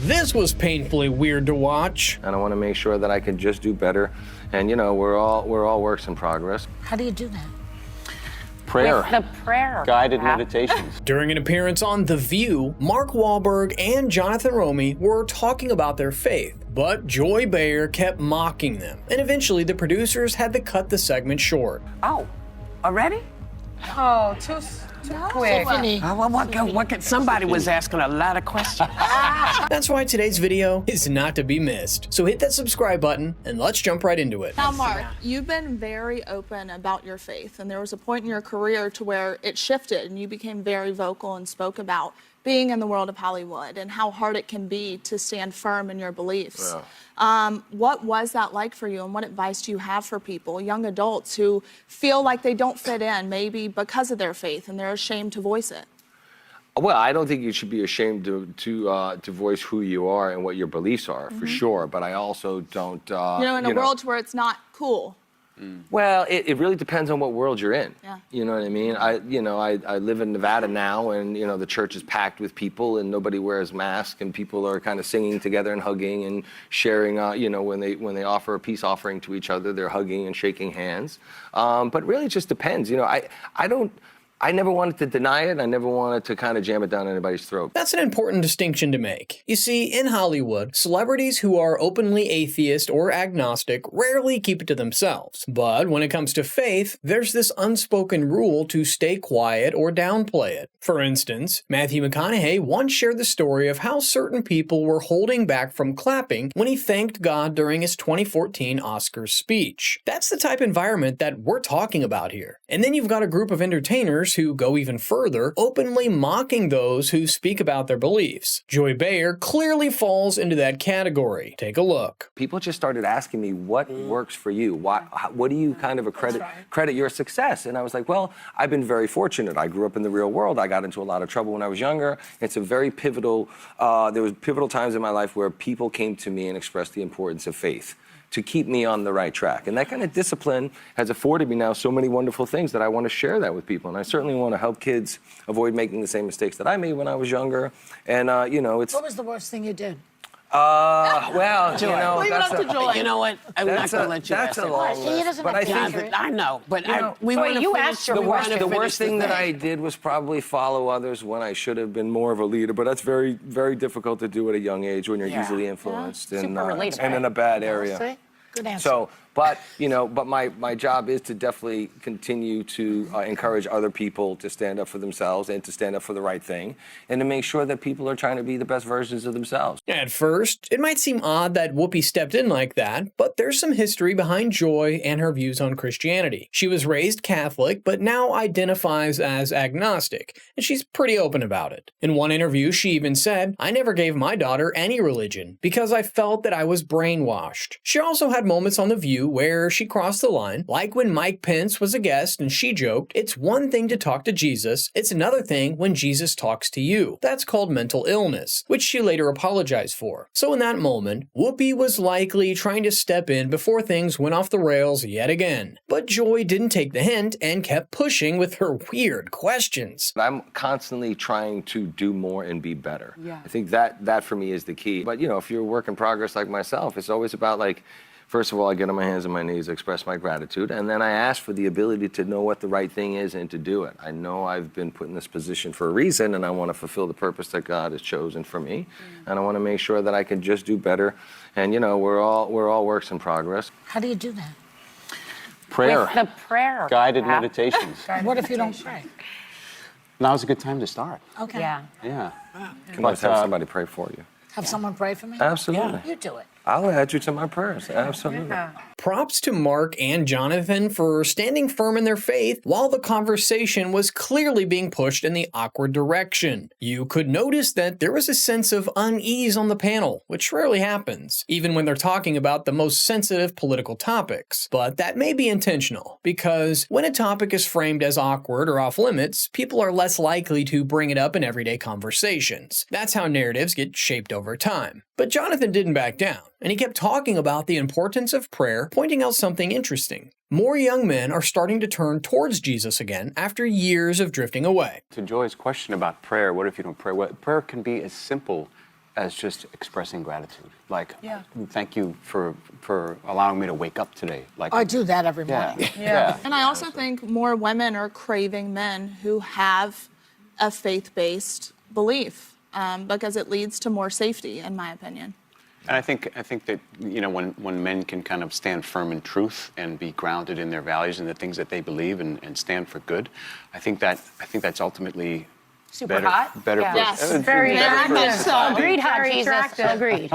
This was painfully weird to watch. And I want to make sure that I can just do better. And you know, we're all works in progress. How do you do that? Prayer. With the prayer. Guided meditations. During an appearance on The View, Mark Wahlberg and Jonathan Romy were talking about their faith, but Joy Behar kept mocking them, and eventually the producers had to cut the segment short. Oh, already? Oh, too quick. Somebody was asking a lot of questions. That's why today's video is not to be missed. So hit that subscribe button and let's jump right into it. Now, Mark, you've been very open about your faith, and there was a point in your career to where it shifted and you became very vocal and spoke about being in the world of Hollywood and how hard it can be to stand firm in your beliefs. Yeah. What was that like for you, and what advice do you have for people, young adults who feel like they don't fit in, maybe because of their faith, and they're ashamed to voice it? Well, I don't think you should be ashamed to voice who you are and what your beliefs are, for sure. But I also don't. In a world where it's not cool. Well, it really depends on what world you're in. Yeah. You know what I mean? I live in Nevada now, and the church is packed with people, and nobody wears masks, and people are kind of singing together and hugging and sharing. When they offer a peace offering to each other, they're hugging and shaking hands. But really, it just depends. I never wanted to deny it. I never wanted to kind of jam it down anybody's throat. That's an important distinction to make. You see, in Hollywood, celebrities who are openly atheist or agnostic rarely keep it to themselves. But when it comes to faith, there's this unspoken rule to stay quiet or downplay it. For instance, Matthew McConaughey once shared the story of how certain people were holding back from clapping when he thanked God during his 2014 Oscars speech. That's the type of environment that we're talking about here. And then you've got a group of entertainers who go even further, openly mocking those who speak about their beliefs. Joy Behar clearly falls into that category. Take a look. People just started asking me, what works for you? What do you kind of credit your success? And I was like, well, I've been very fortunate. I grew up in the real world. I got into a lot of trouble when I was younger. It's a very pivotal, there was pivotal times in my life where people came to me and expressed the importance of faith to keep me on the right track. And that kind of discipline has afforded me now so many wonderful things that I want to share that with people. And I certainly want to help kids avoid making the same mistakes that I made when I was younger. And, it's... What was the worst thing you did? Well, Joy. Leave it up to Joy. You know what? I'm not going to let you That's ask a that. long See, he doesn't But have I to think answer it. I know, but we Joy, want to you finish asked your the question. the worst thing that I did was probably follow others when I should have been more of a leader, but that's very, very difficult to do at a young age when you're easily influenced and in a bad area. See? Good answer. So, but my job is to definitely continue to encourage other people to stand up for themselves and to stand up for the right thing, and to make sure that people are trying to be the best versions of themselves. At first, it might seem odd that Whoopi stepped in like that, but there's some history behind Joy and her views on Christianity. She was raised Catholic, but now identifies as agnostic, and she's pretty open about it. In one interview, she even said, "I never gave my daughter any religion because I felt that I was brainwashed." She also had moments on The View where she crossed the line, like when Mike Pence was a guest and she joked, "It's one thing to talk to Jesus, it's another thing when Jesus talks to you." That's called mental illness, which she later apologized for. So in that moment, Whoopi was likely trying to step in before things went off the rails yet again. But Joy didn't take the hint and kept pushing with her weird questions. I'm constantly trying to do more and be better. Yeah. I think that for me is the key. But if you're a work in progress like myself, it's always about first of all, I get on my hands and my knees, express my gratitude, and then I ask for the ability to know what the right thing is and to do it. I know I've been put in this position for a reason, and I want to fulfill the purpose that God has chosen for me, and I want to make sure that I can just do better. And we're all works in progress. How do you do that? Prayer. With the prayer. Guided meditations. What if you don't pray? Now's a good time to start. Okay. Yeah. Yeah. Can always have somebody pray for you. Have someone pray for me? Absolutely. You do it. I'll add you to my prayers. Absolutely. Props to Mark and Jonathan for standing firm in their faith while the conversation was clearly being pushed in the awkward direction. You could notice that there was a sense of unease on the panel, which rarely happens, even when they're talking about the most sensitive political topics. But that may be intentional, because when a topic is framed as awkward or off limits, people are less likely to bring it up in everyday conversations. That's how narratives get shaped over time. But Jonathan didn't back down, and he kept talking about the importance of prayer, pointing out something interesting. More young men are starting to turn towards Jesus again after years of drifting away. To Joy's question about prayer, what if you don't pray? Well, prayer can be as simple as just expressing gratitude. Like, thank you for allowing me to wake up today. Like, I do that every yeah, morning. yeah. And I also think more women are craving men who have a faith-based belief because it leads to more safety, in my opinion. And I think that, you know, when men can kind of stand firm in truth and be grounded in their values and the things that they believe and stand for good, I think that's ultimately Super better, hot? better Yeah. for Yes, Very much so. Agreed, hot Very Jesus. attractive. Agreed.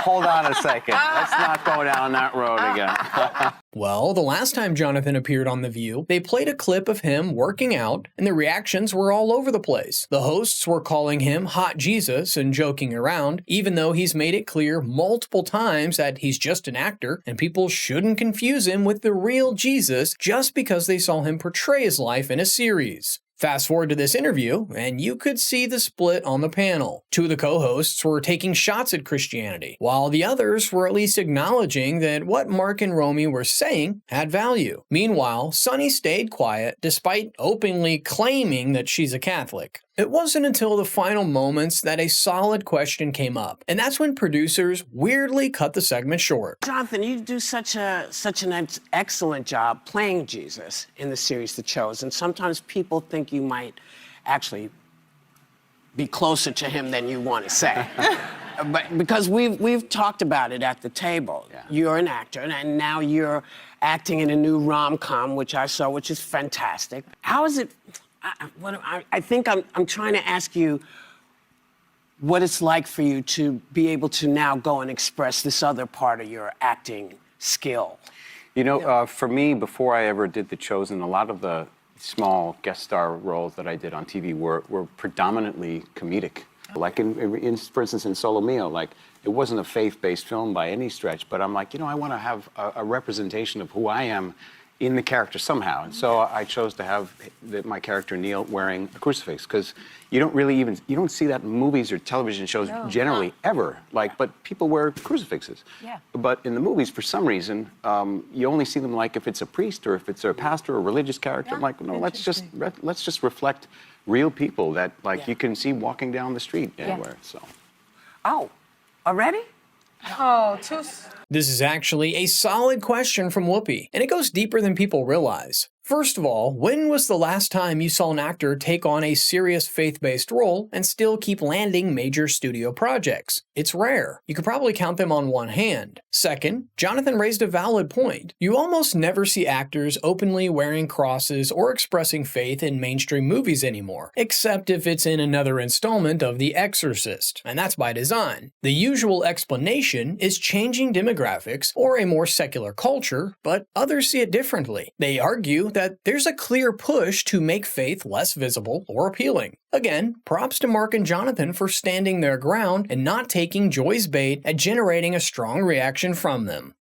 Hold on a second. Let's not go down that road again. Well, the last time Jonathan appeared on The View, they played a clip of him working out, and the reactions were all over the place. The hosts were calling him Hot Jesus and joking around, even though he's made it clear multiple times that he's just an actor, and people shouldn't confuse him with the real Jesus just because they saw him portray his life in a series. Fast forward to this interview, and you could see the split on the panel. Two of the co-hosts were taking shots at Christianity, while the others were at least acknowledging that what Mark and Romy were saying had value. Meanwhile, Sunny stayed quiet, despite openly claiming that she's a Catholic. It wasn't until the final moments that a solid question came up, and that's when producers weirdly cut the segment short. Jonathan, you do such an excellent job playing Jesus in the series The Chosen. Sometimes people think you might actually be closer to him than you want to say. But because we've talked about it at the table. Yeah. You're an actor, and now you're acting in a new rom-com, which I saw, which is fantastic. How is it? I think I'm trying to ask you what it's like for you to be able to now go and express this other part of your acting skill. You know, for me, before I ever did The Chosen, a lot of the small guest star roles that I did on TV were predominantly comedic. Like for instance, in Solomeo, like it wasn't a faith-based film by any stretch, but I'm like, you know, I want to have a representation of who I am in the character somehow. And so I chose to have my character Neil wearing a crucifix, because you don't see that in movies or television shows generally ever. Like, but people wear crucifixes. Yeah. But in the movies, for some reason, you only see them like if it's a priest or if it's a pastor or a religious character. I'm like, no, let's just reflect real people that you can see walking down the street anywhere. So. Oh, already? Oh, This is actually a solid question from Whoopi, and it goes deeper than people realize. First of all, when was the last time you saw an actor take on a serious faith-based role and still keep landing major studio projects? It's rare. You could probably count them on one hand. Second, Jonathan raised a valid point. You almost never see actors openly wearing crosses or expressing faith in mainstream movies anymore, except if it's in another installment of The Exorcist, and that's by design. The usual explanation is changing demographics or a more secular culture, but others see it differently. They argue that there's a clear push to make faith less visible or appealing. Again, props to Mark and Jonathan for standing their ground and not taking Joy's bait at generating a strong reaction from them.